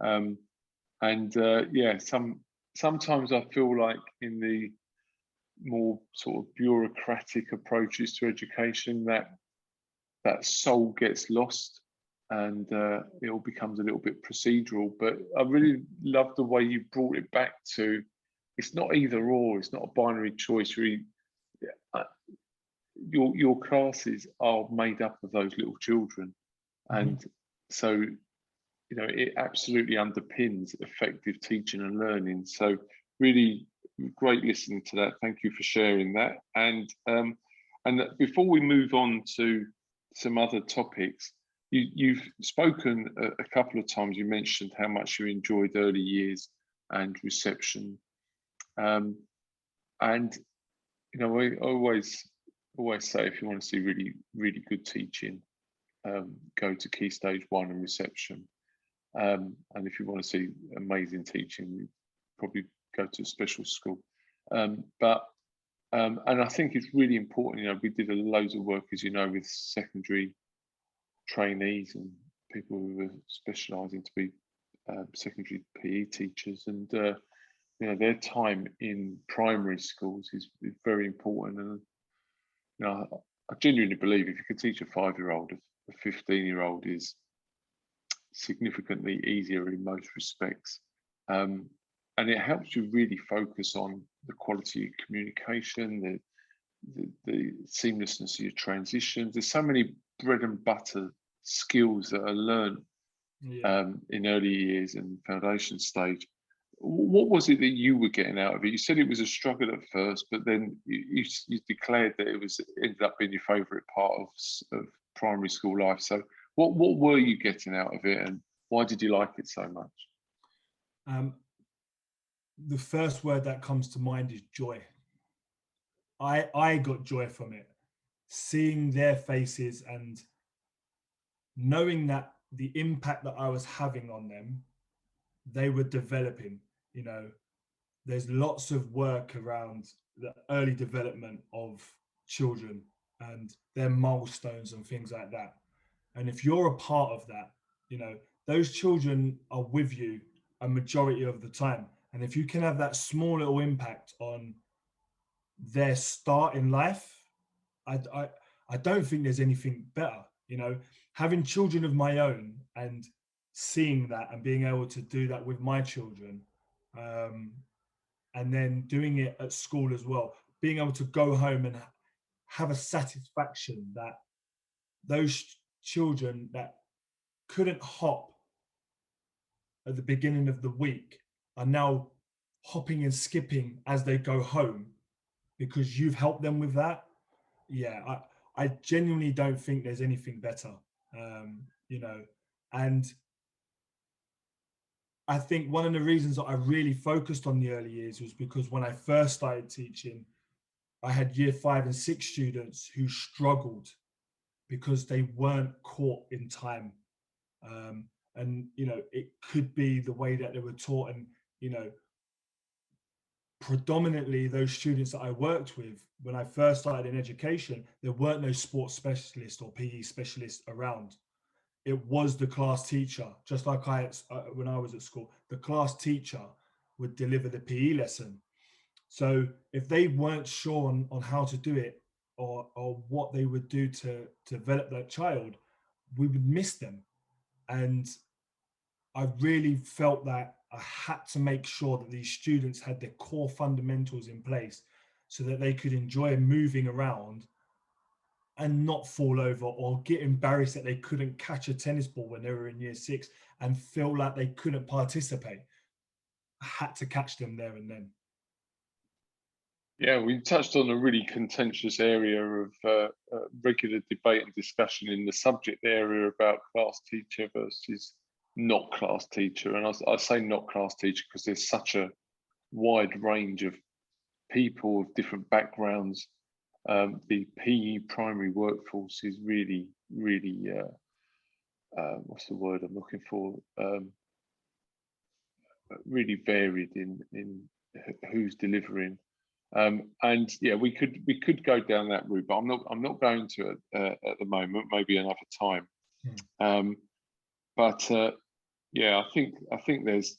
Yeah, sometimes I feel like in the more sort of bureaucratic approaches to education, that soul gets lost, and it all becomes a little bit procedural. But I really love the way you brought it back to, it's not either or, it's not a binary choice. Really, uh, your classes are made up of those little children, and so it absolutely underpins effective teaching and learning. So really great listening to that. Thank you for sharing that. And before we move on to some other topics, you've spoken a couple of times. You mentioned how much you enjoyed early years and reception, and I always say, if you want to see really good teaching, go to Key Stage 1 and reception. And if you want to see amazing teaching, you probably go to a special school. And I think it's really important. We did loads of work, as you know, with secondary trainees and people who were specialising to be secondary PE teachers, and their time in primary schools is very important. And I genuinely believe if you could teach a 5-year-old, a 15-year-old is significantly easier in most respects, and it helps you really focus on the quality of communication, the seamlessness of your transitions. There's so many bread and butter skills that are learned in early years and foundation stage. What was it that you were getting out of it? You said it was a struggle at first, but then you declared that it ended up being your favourite part of primary school life. So what were you getting out of it, and why did you like it so much? The first word that comes to mind is joy. I got joy from it, seeing their faces and knowing that the impact that I was having on them, they were developing. There's lots of work around the early development of children and their milestones and things like that. And if you're a part of that, those children are with you a majority of the time. And if you can have that small little impact on their start in life, I don't think there's anything better. Having children of my own and seeing that and being able to do that with my children, and then doing it at school as well, being able to go home and have a satisfaction that those children that couldn't hop at the beginning of the week are now hopping and skipping as they go home because you've helped them with that. Yeah, I genuinely don't think there's anything better. And I think one of the reasons that I really focused on the early years was because when I first started teaching, I had year 5 and 6 students who struggled because they weren't caught in time. And it could be the way that they were taught. And predominantly those students that I worked with when I first started in education, there weren't no sports specialists or PE specialists around. It was the class teacher, just like when I was at school. The class teacher would deliver the PE lesson. So if they weren't sure on how to do it or what they would do to develop that child, we would miss them. And I really felt that I had to make sure that these students had their core fundamentals in place so that they could enjoy moving around and not fall over or get embarrassed that they couldn't catch a tennis ball when they were in year 6 and feel like they couldn't participate. I had to catch them there and then. Yeah, we touched on a really contentious area of regular debate and discussion in the subject area about class teacher versus not class teacher. And I say not class teacher because there's such a wide range of people of different backgrounds. The PE primary workforce is really, what's the word I'm looking for? Really varied in who's delivering. And yeah, we could go down that route, but I'm not going to at the moment. Maybe another time. But Yeah, I think there's,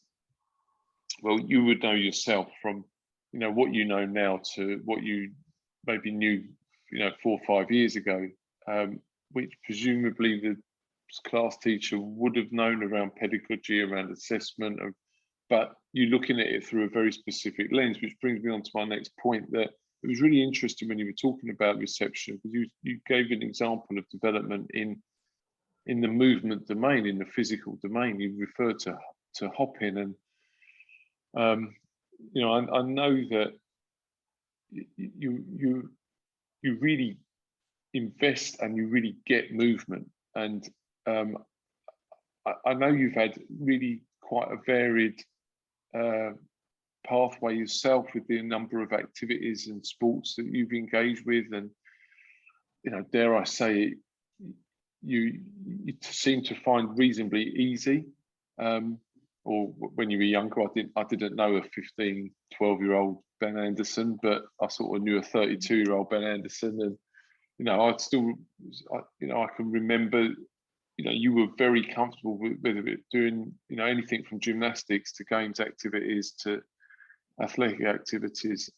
well, you would know yourself from, what you know now to what you maybe knew, 4 or 5 years ago, which presumably the class teacher would have known around pedagogy, around assessment, but you're looking at it through a very specific lens, which brings me on to my next point, that it was really interesting when you were talking about reception, because you gave an example of development in the movement domain, in the physical domain. You referred to hopping, and I know that you really invest and you really get movement, and I know you've had really quite a varied pathway yourself with the number of activities and sports that you've engaged with, and dare I say it, you seem to find reasonably easy. Or when you were younger, I didn't know a 15, 12-year-old Ben Anderson, but I sort of knew a 32-year-old Ben Anderson, and I'd still, I can remember, you were very comfortable with it, doing, anything from gymnastics to games activities to athletic activities.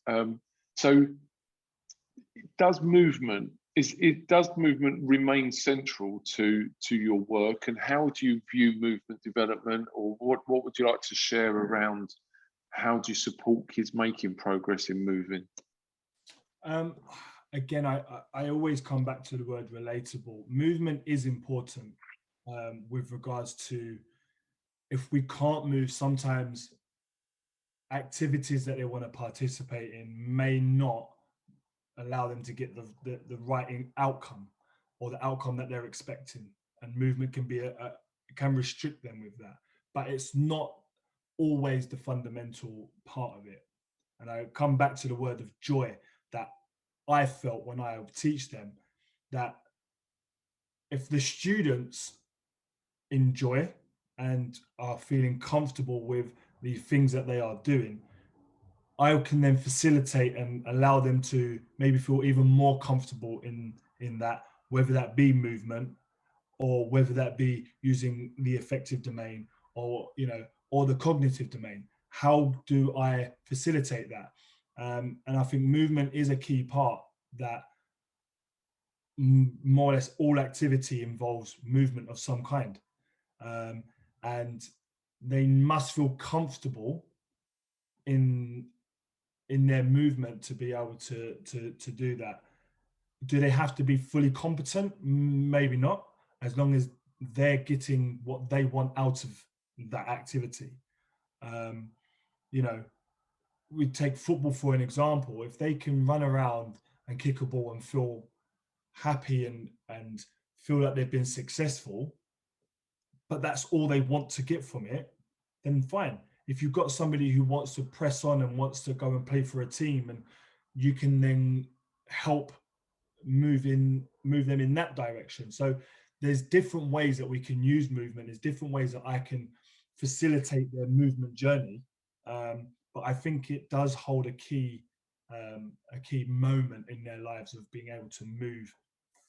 So does movement remain central to your work, and how do you view movement development, or what would you like to share around how do you support kids making progress in moving? Again, I always come back to the word relatable. Movement is important with regards to, if we can't move, sometimes activities that they want to participate in may not allow them to get the right outcome, or the outcome that they're expecting, and movement can be can restrict them with that, but it's not always the fundamental part of it. And I come back to the word of joy that I felt when I teach them, that if the students enjoy and are feeling comfortable with the things that they are doing, I can then facilitate and allow them to maybe feel even more comfortable in that, whether that be movement, or whether that be using the affective domain, or or the cognitive domain. How do I facilitate that? And I think movement is a key part, that more or less all activity involves movement of some kind, and they must feel comfortable in their movement to be able to do that. Do they have to be fully competent? Maybe not, as long as they're getting what they want out of that activity. We take football for an example. If they can run around and kick a ball and feel happy and feel like they've been successful, but that's all they want to get from it, then fine. If you've got somebody who wants to press on and wants to go and play for a team, and you can then help move them in that direction. So there's different ways that we can use movement. There's different ways that I can facilitate their movement journey. But I think it does hold a key moment in their lives of being able to move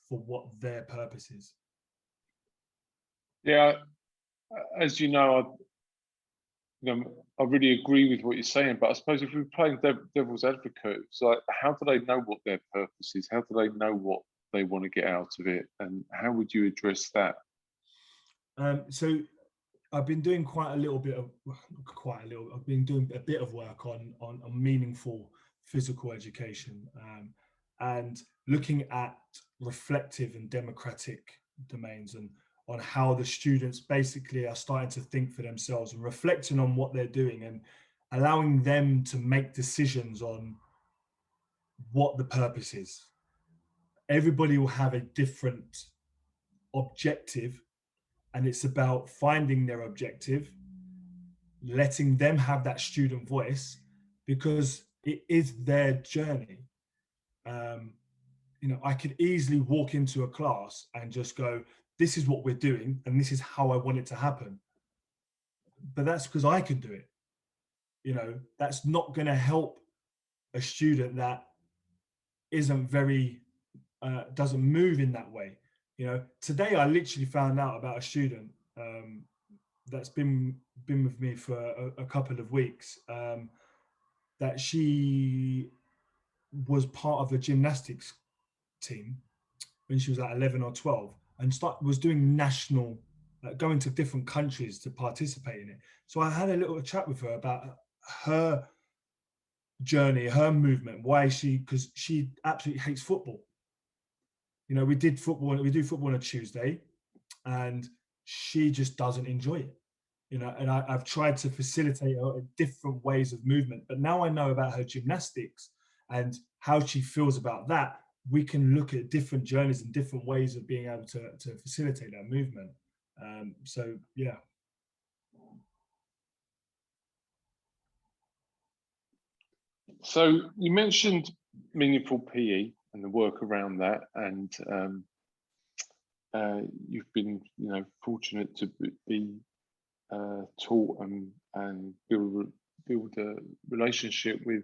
for what their purpose is. Yeah, as you know, I really agree with what you're saying, but I suppose if we're playing devil's advocate, it's like, how do they know what their purpose is? How do they know what they want to get out of it? And how would you address that? So I've been doing I've been doing a bit of work on meaningful physical education, and looking at reflective and democratic domains, and on how the students basically are starting to think for themselves and reflecting on what they're doing, and allowing them to make decisions on what the purpose is. Everybody will have a different objective, and it's about finding their objective, letting them have that student voice, because it is their journey. I could easily walk into a class and just go, this is what we're doing and this is how I want it to happen. But that's because I can do it. That's not going to help a student that isn't doesn't move in that way. Today I literally found out about a student that's been with me for a couple of weeks, that she was part of the gymnastics team when she was like 11 or 12, and was doing national, going to different countries to participate in it. So I had a little chat with her about her journey, her movement, why because she absolutely hates football. You know, we do football on a Tuesday, and she just doesn't enjoy it. You know, and I've tried to facilitate her different ways of movement, but now I know about her gymnastics and how she feels about that. We can look at different journeys and different ways of being able to facilitate that movement. So yeah. So you mentioned meaningful PE and the work around that, and you've been, fortunate to be taught and build a relationship with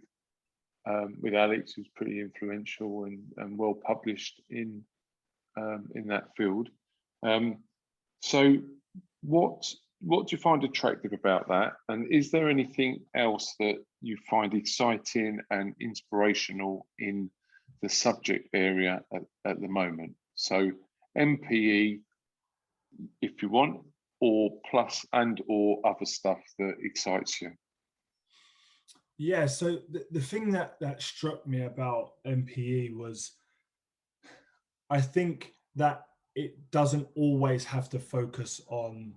Alex, who's pretty influential and well published in that field. So what do you find attractive about that? And is there anything else that you find exciting and inspirational in the subject area at the moment? So MPE, if you want, or plus and or other stuff that excites you? Yeah, so the thing that struck me about MPE was, I think that it doesn't always have to focus on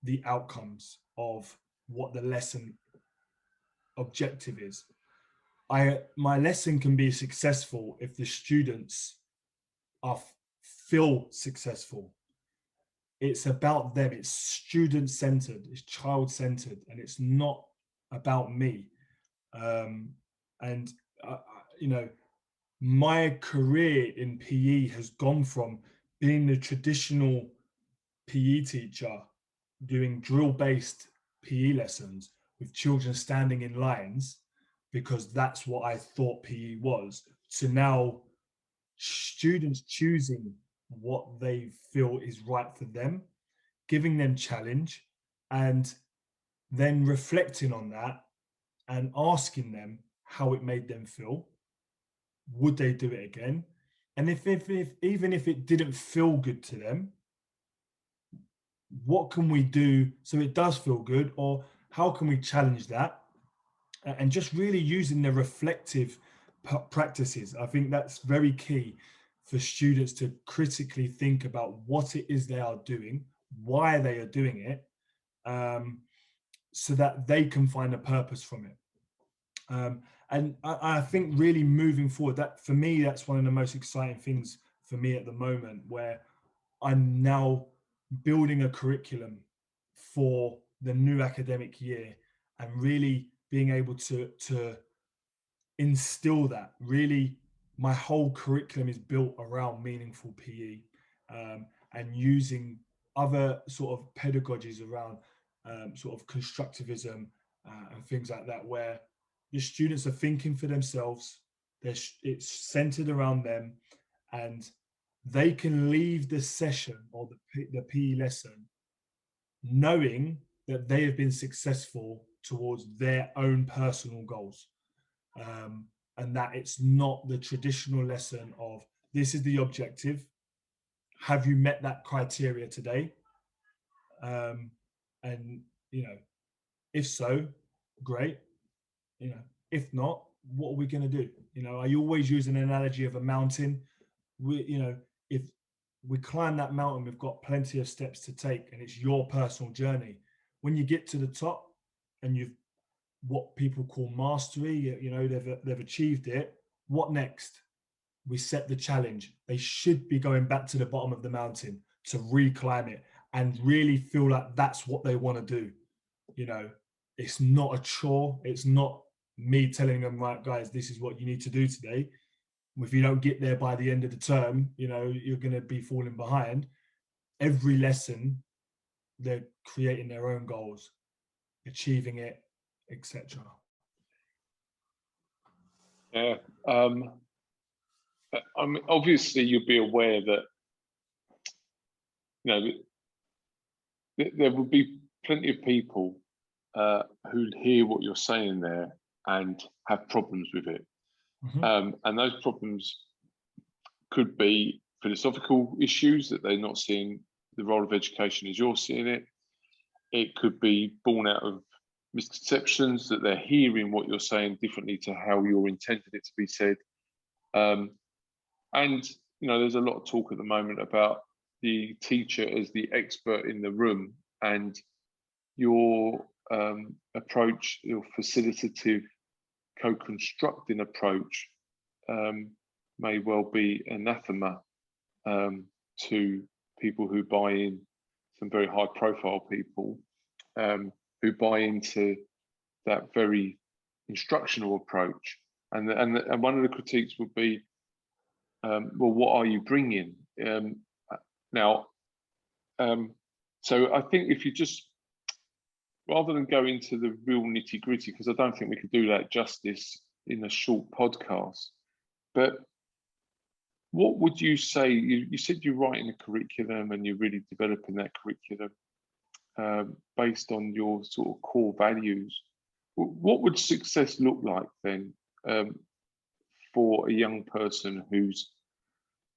the outcomes of what the lesson objective is. My lesson can be successful if the students feel successful. It's about them. It's student centered. It's child centered, and it's not about me. And my career in PE has gone from being the traditional PE teacher doing drill-based PE lessons with children standing in lines because that's what I thought PE was, to now students choosing what they feel is right for them, giving them challenge, and then reflecting on that and asking them how it made them feel. Would they do it again? And if even if it didn't feel good to them, what can we do so it does feel good, or how can we challenge that? And just really using the reflective practices. I think that's very key for students to critically think about what it is they are doing, why they are doing it, so that they can find a purpose from it. And I think really moving forward, that for me, that's one of the most exciting things for me at the moment, where I'm now building a curriculum for the new academic year and really being able to instill that. Really, my whole curriculum is built around meaningful PE, and using other sort of pedagogies around sort of constructivism and things like that, where the students are thinking for themselves. It's centered around them, and they can leave the session or the PE lesson knowing that they have been successful towards their own personal goals. And that it's not the traditional lesson of, this is the objective. Have you met that criteria today? And, if so, great. If not, what are we going to do? I always use an analogy of a mountain. If we climb that mountain, we've got plenty of steps to take, and it's your personal journey. When you get to the top and you've what people call mastery, they've achieved it. What next? We set the challenge. They should be going back to the bottom of the mountain to reclimb it and really feel like that's what they want to do. It's not a chore. It's not me telling them, right, guys, this is what you need to do today. If you don't get there by the end of the term, you're going to be falling behind. Every lesson, they're creating their own goals, achieving it, etc. Yeah. I mean, obviously, you'll be aware that there will be plenty of people who hear what you're saying there and have problems with it. And those problems could be philosophical issues, that they're not seeing the role of education as you're seeing it. It could be born out of misconceptions, that they're hearing what you're saying differently to how you're intended it to be said. And there's a lot of talk at the moment about the teacher as the expert in the room, and your approach, your facilitative, co-constructing approach may well be anathema to people who buy in, some very high profile people who buy into that very instructional approach. And one of the critiques would be, well, what are you bringing? So I think if you just, rather than go into the real nitty gritty, because I don't think we could do that justice in a short podcast, but what would you say? You said you're writing a curriculum and you're really developing that curriculum based on your sort of core values. What would success look like then for a young person who's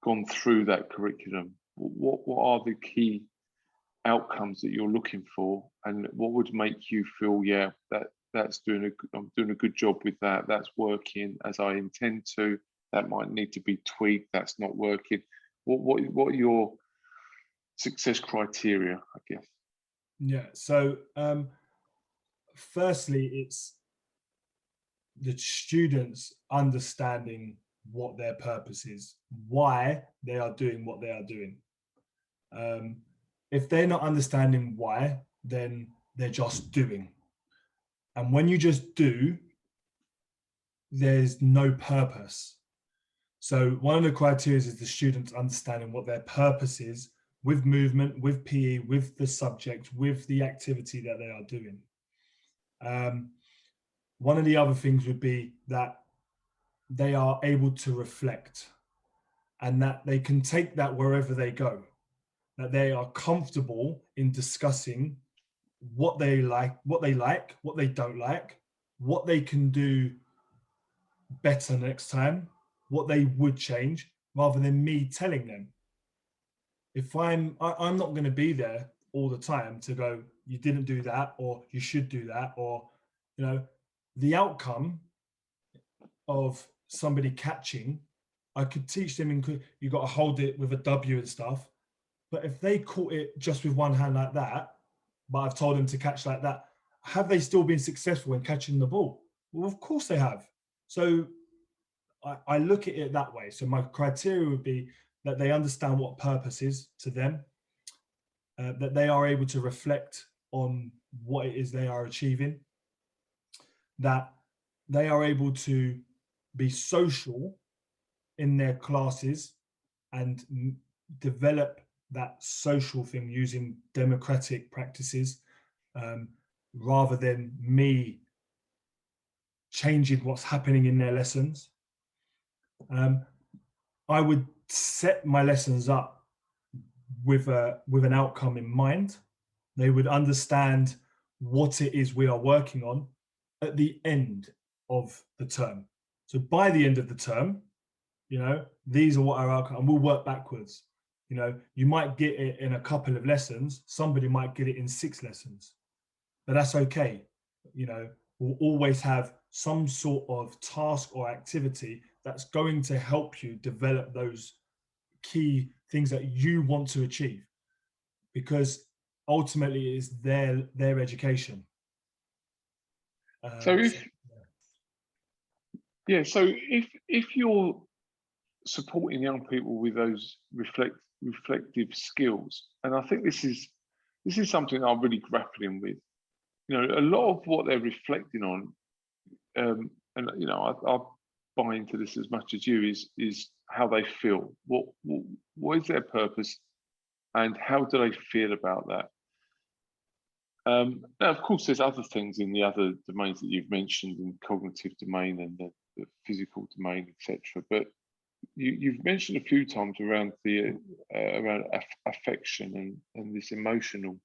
gone through that curriculum? What are the key outcomes that you're looking for, and what would make you feel, yeah, I'm doing a good job with that, that's working as I intend to, that might need to be tweaked, that's not working? What are your success criteria, I guess? Yeah, so firstly, it's the students understanding what their purpose is, why they are doing what they are doing. If they're not understanding why, then they're just doing. And when you just do, there's no purpose. So one of the criteria is the students understanding what their purpose is with movement, with PE, with the subject, with the activity that they are doing. One of the other things would be that they are able to reflect, and that they can take that wherever they go, that they are comfortable in discussing what they like, what they don't like, what they can do better next time, what they would change, rather than me telling them. If I'm not going to be there all the time to go, you didn't do that, or you should do that, or the outcome of somebody catching, I could teach them you got to hold it with a W and stuff. But if they caught it just with one hand like that, but I've told them to catch like that, have they still been successful in catching the ball? Well, of course they have. So I look at it that way. So my criteria would be that they understand what purpose is to them, that they are able to reflect on what it is they are achieving, that they are able to be social in their classes and develop that social thing using democratic practices, rather than me changing what's happening in their lessons. I would set my lessons up with an outcome in mind. They would understand what it is we are working on at the end of the term. So by the end of the term, these are what our outcome, and we'll work backwards. You might get it in a couple of lessons, somebody might get it in 6 lessons, but that's okay. We'll always have some sort of task or activity that's going to help you develop those key things that you want to achieve, because ultimately it is their education. So if you're supporting young people with those reflective skills, and I think this is something I'm really grappling with. A lot of what they're reflecting on, and I buy into this as much as you, is how they feel. What is their purpose, and how do they feel about that? Now, of course, there's other things in the other domains that you've mentioned, in cognitive domain and the physical domain, etc. But you've mentioned a few times around around affection and this emotional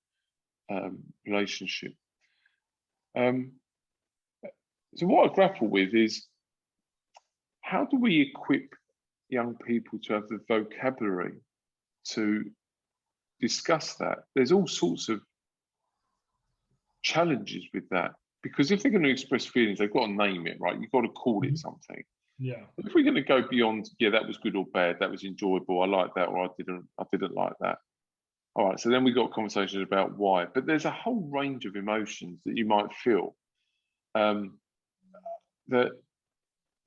relationship. So what I grapple with is, how do we equip young people to have the vocabulary to discuss that? There's all sorts of challenges with that, because if they're going to express feelings, they've got to name it, right? You've got to call it something. Yeah. But if we're going to go beyond, yeah, that was good or bad, that was enjoyable, I like that, or I didn't like that. All right, so then we got conversations about why. But there's a whole range of emotions that you might feel, that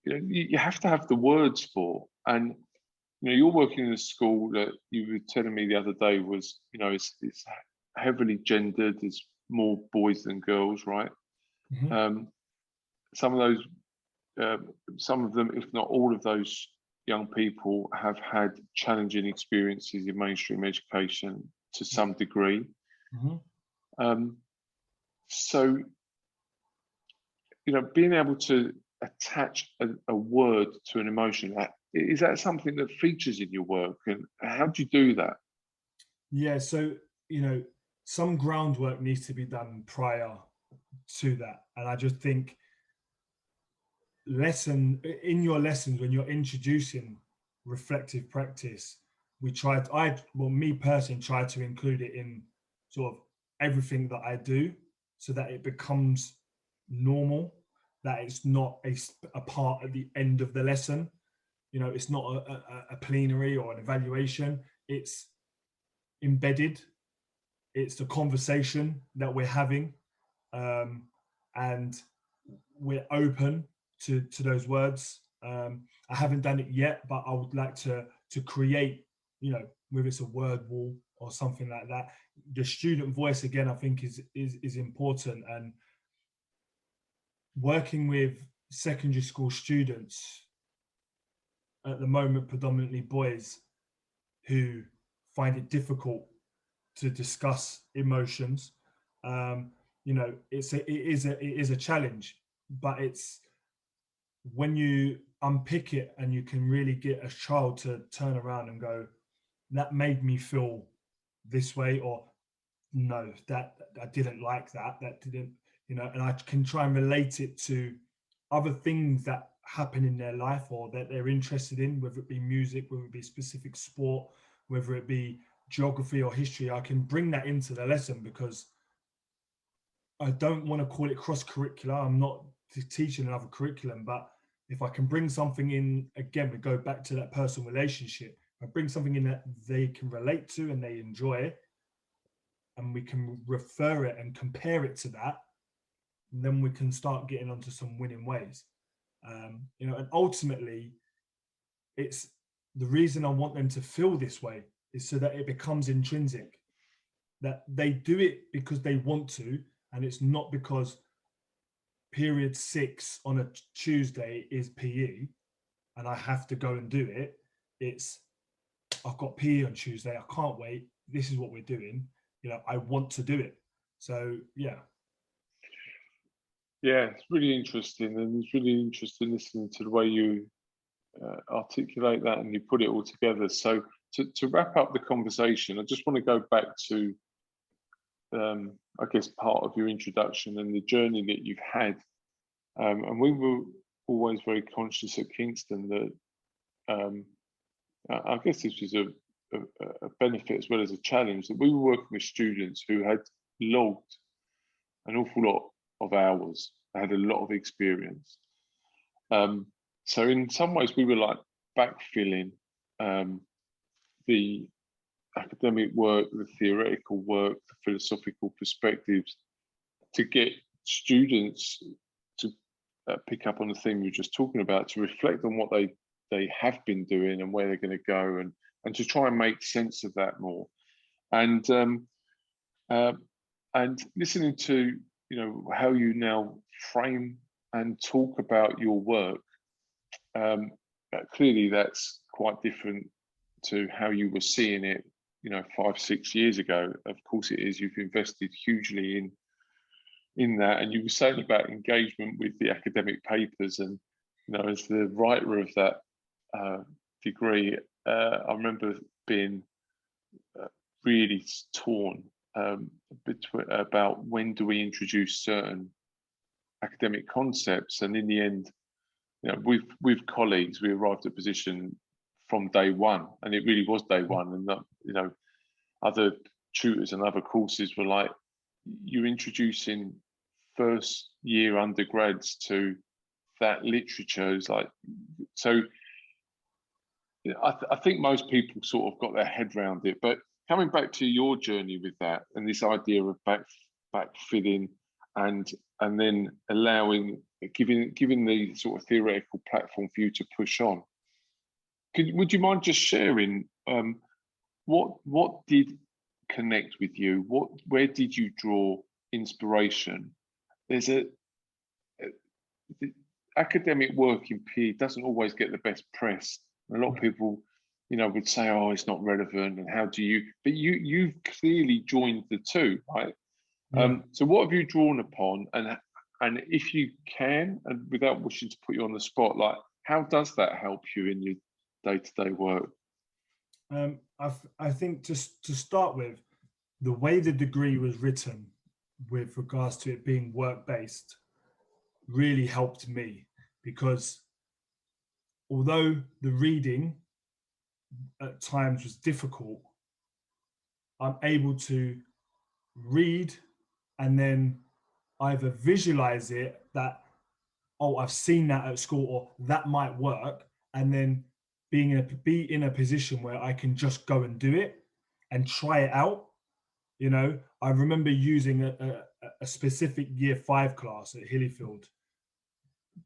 you have to have the words for. And you're working in a school that you were telling me the other day was, it's heavily gendered. There's more boys than girls, right? Some of those, some of them, if not all of those young people, have had challenging experiences in mainstream education to some degree. So, being able to attach a word to an emotion, is that something that features in your work, and how do you do that? Yeah, so some groundwork needs to be done prior to that, and I just think in your lessons when you're introducing reflective practice, me personally try to include it in sort of everything that I do, so that it becomes normal, that it's not a part at the end of the lesson. It's not a plenary or an evaluation. It's embedded. It's the conversation that we're having, and we're open to those words. I haven't done it yet, but I would like to create, whether it's a word wall or something like that. The student voice, again, I think is important. And working with secondary school students at the moment, predominantly boys, who find it difficult to discuss emotions. It is a challenge, but it's when you unpick it and you can really get a child to turn around and go, that made me feel this way, or no, that I didn't like that didn't, and I can try and relate it to other things that happen in their life or that they're interested in, whether it be music, whether it be specific sport, whether it be geography or history. I can bring that into the lesson, because I don't want to call it cross-curricular. I'm not teaching another curriculum, but if I can bring something in, again, we go back to that personal relationship. I bring something in that they can relate to and they enjoy, and we can refer it and compare it to that, then we can start getting onto some winning ways. And ultimately, it's the reason I want them to feel this way is so that it becomes intrinsic, that they do it because they want to, and it's not because period 6 on a Tuesday is PE and I have to go and do it. It's, I've got PE on Tuesday, I can't wait, this is what we're doing, I want to do it. So yeah, it's really interesting, and it's really interesting listening to the way you articulate that and you put it all together. So to wrap up the conversation, I just want to go back to I guess part of your introduction and the journey that you've had, and we were always very conscious at Kingston that I guess this was a benefit as well as a challenge, that we were working with students who had logged an awful lot of hours, they had a lot of experience. So in some ways we were like backfilling the academic work, the theoretical work, the philosophical perspectives, to get students to pick up on the thing we were just talking about, to reflect on what they have been doing and where they're going to go, and to try and make sense of that more. And listening to how you now frame and talk about your work, clearly that's quite different to how you were seeing it 5-6 years ago. Of course it is. You've invested hugely in that, and you were saying about engagement with the academic papers, and as the writer of that degree, I remember being really torn about when do we introduce certain academic concepts, and in the end, with colleagues, we arrived at a position from day one, and it really was day one. And other tutors and other courses were like, you're introducing first year undergrads to that literature. Is like, so I think most people sort of got their head around it. But coming back to your journey with that and this idea of backfilling and then giving the sort of theoretical platform for you to push on. Would you mind just sharing what did connect with you? Where did you draw inspiration? There's the academic work in PE doesn't always get the best press. A lot of people, would say, "Oh, it's not relevant," and how do you? But you've clearly joined the two, right? Yeah. So what have you drawn upon, and if you can, and without wishing to put you on the spot, like how does that help you in your day-to-day work? I think just to start with, the way the degree was written with regards to it being work-based really helped me, because although the reading at times was difficult, I'm able to read and then either visualize it that, oh, I've seen that at school, or that might work, and then be in a position where I can just go and do it and try it out. I remember using a specific year 5 class at Hillyfield,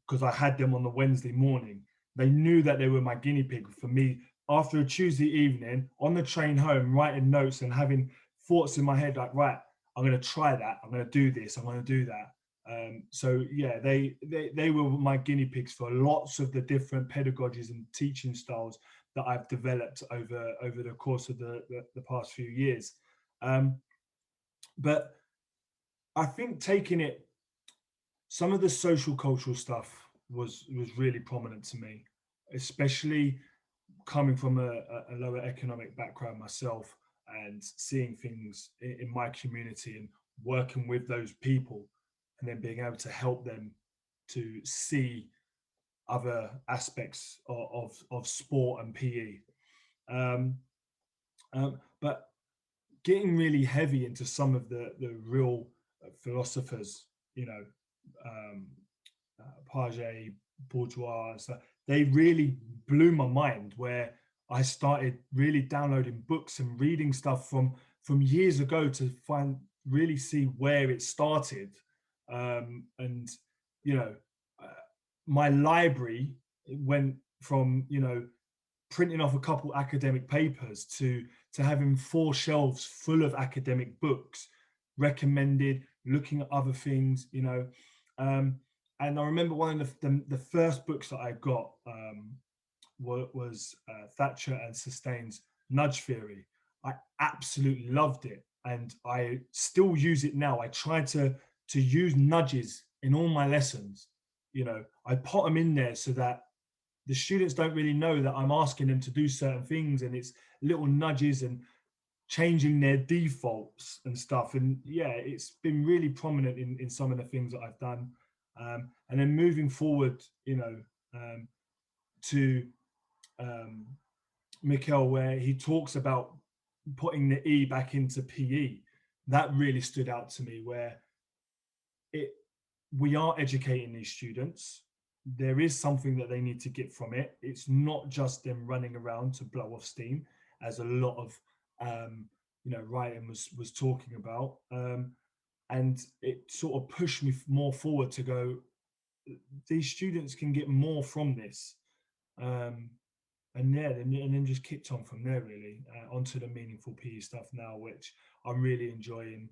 because I had them on the Wednesday morning. They knew that they were my guinea pig for me after a Tuesday evening on the train home, writing notes and having thoughts in my head like, right, I'm going to try that. I'm going to do this. I'm going to do that. So yeah, they were my guinea pigs for lots of the different pedagogies and teaching styles that I've developed over the course of the past few years. But I think some of the social cultural stuff was really prominent to me, especially coming from a lower economic background myself, and seeing things in my community and working with those people, and then being able to help them to see other aspects of sport and PE. But getting really heavy into some of the real philosophers, Piaget, Bourdieu, and stuff, they really blew my mind, where I started really downloading books and reading stuff from years ago to really see where it started. My library went from printing off a couple academic papers to having 4 shelves full of academic books recommended, looking at other things, and I remember one of the first books that I got was Thatcher and Sustain's Nudge Theory. I absolutely loved it, and I still use it now. I try to use nudges in all my lessons. I put them in there so that the students don't really know that I'm asking them to do certain things, and it's little nudges and changing their defaults and stuff. And yeah, it's been really prominent in some of the things that I've done. And then moving forward, to Mikel, where he talks about putting the E back into PE, that really stood out to me, where we are educating these students. There is something that they need to get from it. It's not just them running around to blow off steam, as a lot of writing was talking about. And it sort of pushed me more forward to go, these students can get more from this. And then just kicked on from there, really, onto the meaningful PE stuff now, which I'm really enjoying.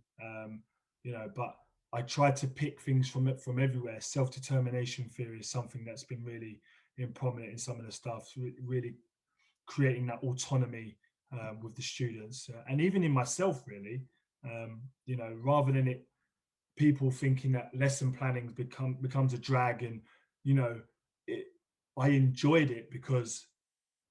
But I tried to pick things from everywhere. Self-determination theory is something that's been really prominent in some of the stuff, really creating that autonomy with the students, and even in myself, really. Rather than people thinking that lesson planning becomes a drag, and I enjoyed it because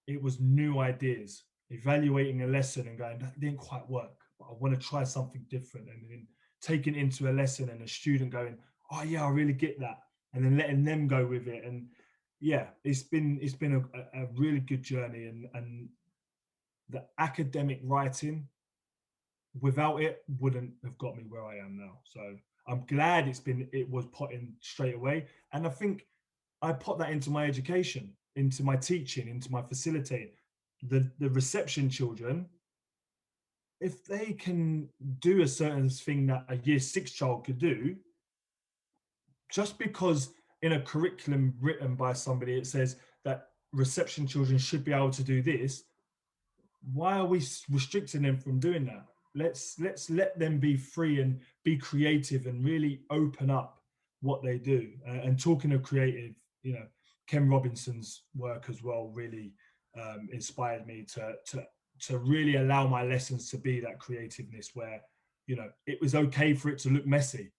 it was new ideas, evaluating a lesson and going, that didn't quite work, but I want to try something different, and then taking it into a lesson and a student going, oh yeah, I really get that, and then letting them go with it. And yeah, it's been a really good journey, and the academic writing, without it, wouldn't have got me where I am now. So I'm glad it was put in straight away. And I think I put that into my education, into my teaching, into my facilitating. The reception children, if they can do a certain thing that a year 6 child could do, just because in a curriculum written by somebody it says that reception children should be able to do this, why are we restricting them from doing that? Let's let them be free and be creative and really open up what they do. And talking of creative, Ken Robinson's work as well really inspired me to really allow my lessons to be that creativeness where, it was okay for it to look messy.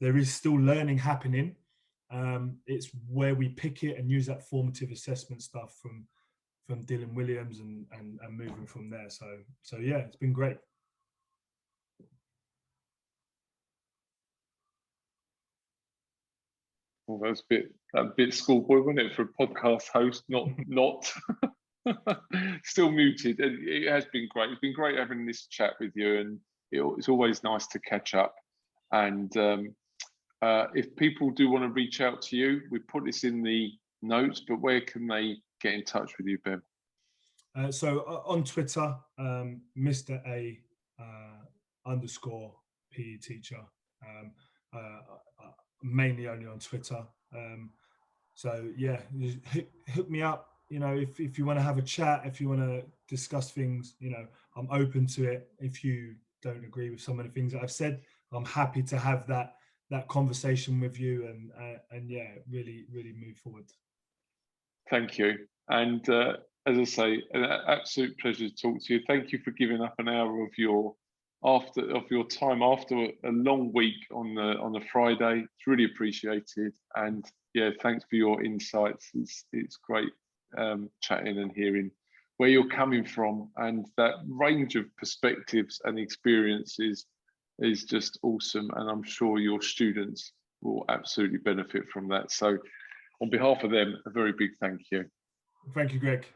There is still learning happening. It's where we pick it and use that formative assessment stuff from Dylan Williams and moving from there. So yeah, it's been great. Well, that's a bit schoolboy, wasn't it, for a podcast host? Not still muted. And it has been great. It's been great having this chat with you, and it's always nice to catch up. And if people do want to reach out to you, we put this in the notes, but where can they get in touch with you, Ben? So on Twitter, Mr. A _PE teacher, mainly only on Twitter. So yeah, hook me up. If you want to have a chat, if you want to discuss things, I'm open to it. If you don't agree with some of the things that I've said, I'm happy to have that conversation with you and yeah, really move forward. Thank you. And as I say, an absolute pleasure to talk to you. Thank you for giving up an hour of your time after a long week on the Friday. It's really appreciated. And yeah, thanks for your insights. It's great chatting and hearing where you're coming from, and that range of perspectives and experiences is just awesome. And I'm sure your students will absolutely benefit from that. So on behalf of them, a very big thank you. Thank you, Greg.